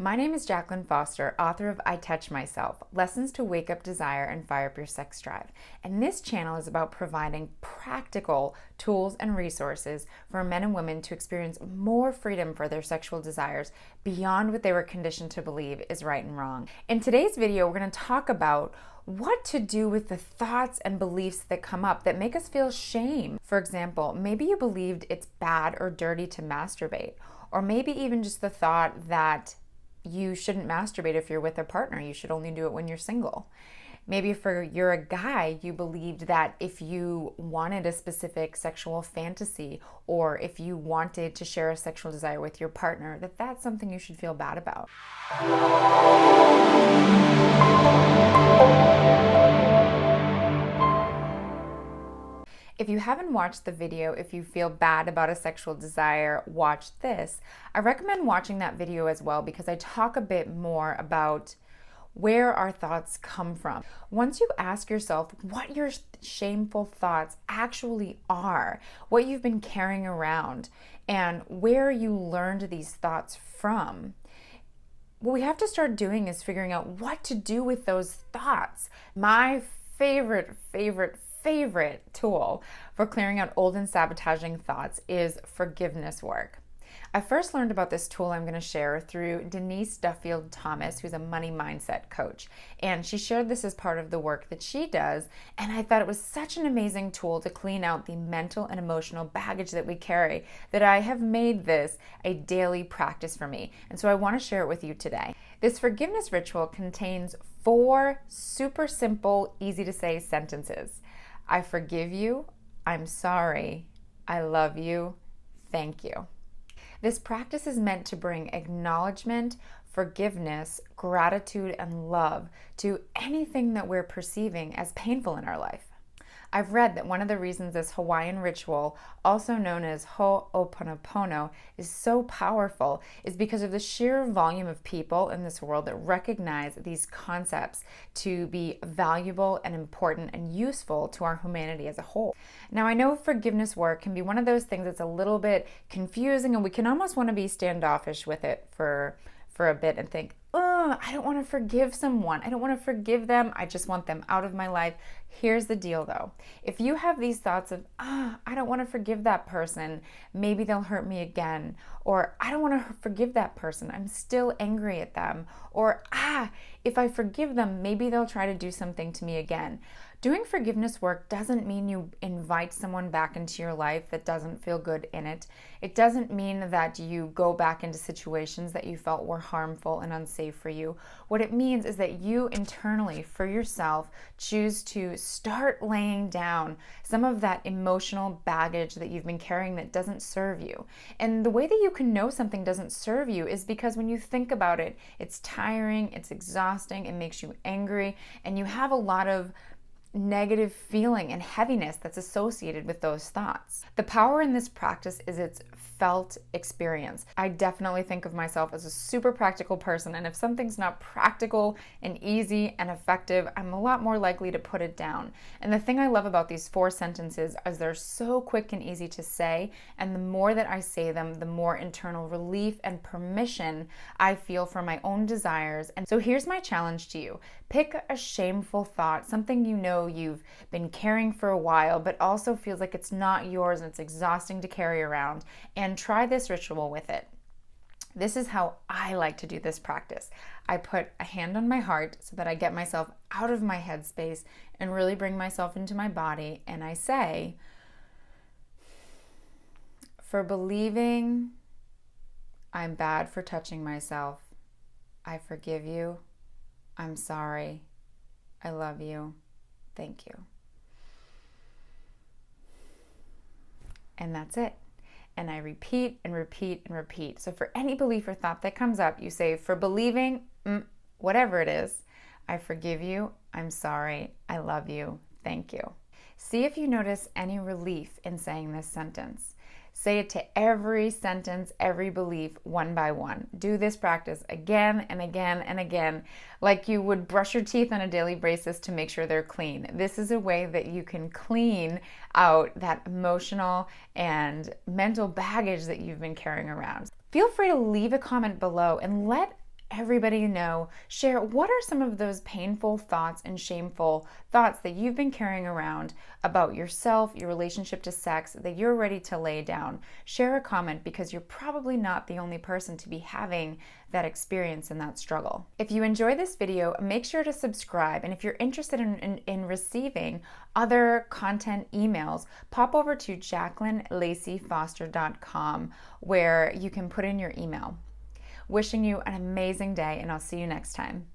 My name is Jacqueline Foster, author of I Touch Myself, Lessons to Wake Up Desire and Fire Up Your Sex Drive. And this channel is about providing practical tools and resources for men and women to experience more freedom for their sexual desires beyond what they were conditioned to believe is right and wrong. In today's video, we're going to talk about what to do with the thoughts and beliefs that come up that make us feel shame. For example, maybe you believed it's bad or dirty to masturbate, or maybe even just the thought that you shouldn't masturbate if you're with a partner. You should only do it when you're single. Maybe if you're a guy, you believed that if you wanted a specific sexual fantasy or if you wanted to share a sexual desire with your partner, that that's something you should feel bad about. If you haven't watched the video, if you feel bad about a sexual desire, watch this. I recommend watching that video as well because I talk a bit more about where our thoughts come from. Once you ask yourself what your shameful thoughts actually are, what you've been carrying around, and where you learned these thoughts from, what we have to start doing is figuring out what to do with those thoughts. My favorite tool for clearing out old and sabotaging thoughts is forgiveness work. I first learned about this tool I'm going to share through Denise Duffield Thomas, who's a money mindset coach. And she shared this as part of the work that she does. And I thought it was such an amazing tool to clean out the mental and emotional baggage that we carry that I have made this a daily practice for me. And so I want to share it with you today. This forgiveness ritual contains 4 super simple, easy to say sentences. I forgive you, I'm sorry, I love you, thank you. This practice is meant to bring acknowledgement, forgiveness, gratitude, and love to anything that we're perceiving as painful in our life. I've read that one of the reasons this Hawaiian ritual, also known as Ho'oponopono, is so powerful is because of the sheer volume of people in this world that recognize these concepts to be valuable and important and useful to our humanity as a whole. Now, I know forgiveness work can be one of those things that's a little bit confusing, and we can almost want to be standoffish with it for a bit and think, oh, I don't want to forgive someone. I don't want to forgive them. I just want them out of my life. Here's the deal though. If you have these thoughts of, I don't want to forgive that person, maybe they'll hurt me again, or I don't want to forgive that person, I'm still angry at them, or if I forgive them, maybe they'll try to do something to me again. Doing forgiveness work doesn't mean you invite someone back into your life that doesn't feel good in it. It doesn't mean that you go back into situations that you felt were harmful and unsafe for you. What it means is that you internally, for yourself, choose to start laying down some of that emotional baggage that you've been carrying that doesn't serve you. And the way that you can know something doesn't serve you is because when you think about it, it's tiring, it's exhausting, it makes you angry, and you have a lot of negative feeling and heaviness that's associated with those thoughts. The power in this practice is its felt experience. I definitely think of myself as a super practical person, and if something's not practical and easy and effective, I'm a lot more likely to put it down. And the thing I love about these 4 sentences is they're so quick and easy to say, and the more that I say them, the more internal relief and permission I feel for my own desires. And so here's my challenge to you. Pick a shameful thought, something you know you've been carrying for a while, but also feels like it's not yours and it's exhausting to carry around, and try this ritual with it. This is how I like to do this practice. I put a hand on my heart so that I get myself out of my headspace and really bring myself into my body, and I say, for believing I'm bad for touching myself, I forgive you, I'm sorry, I love you, thank you. And that's it. And I repeat and repeat and repeat. So for any belief or thought that comes up, you say, for believing, whatever it is, I forgive you, I'm sorry, I love you, thank you. See if you notice any relief in saying this sentence. Say it to every sentence, every belief, one by one. Do this practice again and again and again, like you would brush your teeth on a daily basis to make sure they're clean. This is a way that you can clean out that emotional and mental baggage that you've been carrying around. Feel free to leave a comment below and let everybody you know. Share what are some of those painful thoughts and shameful thoughts that you've been carrying around about yourself, your relationship to sex, that you're ready to lay down. Share a comment, because you're probably not the only person to be having that experience and that struggle. If you enjoy this video, make sure to subscribe. And if you're interested in receiving other content emails, pop over to JacquelineLaceyFoster.com, where you can put in your email. Wishing you an amazing day, and I'll see you next time.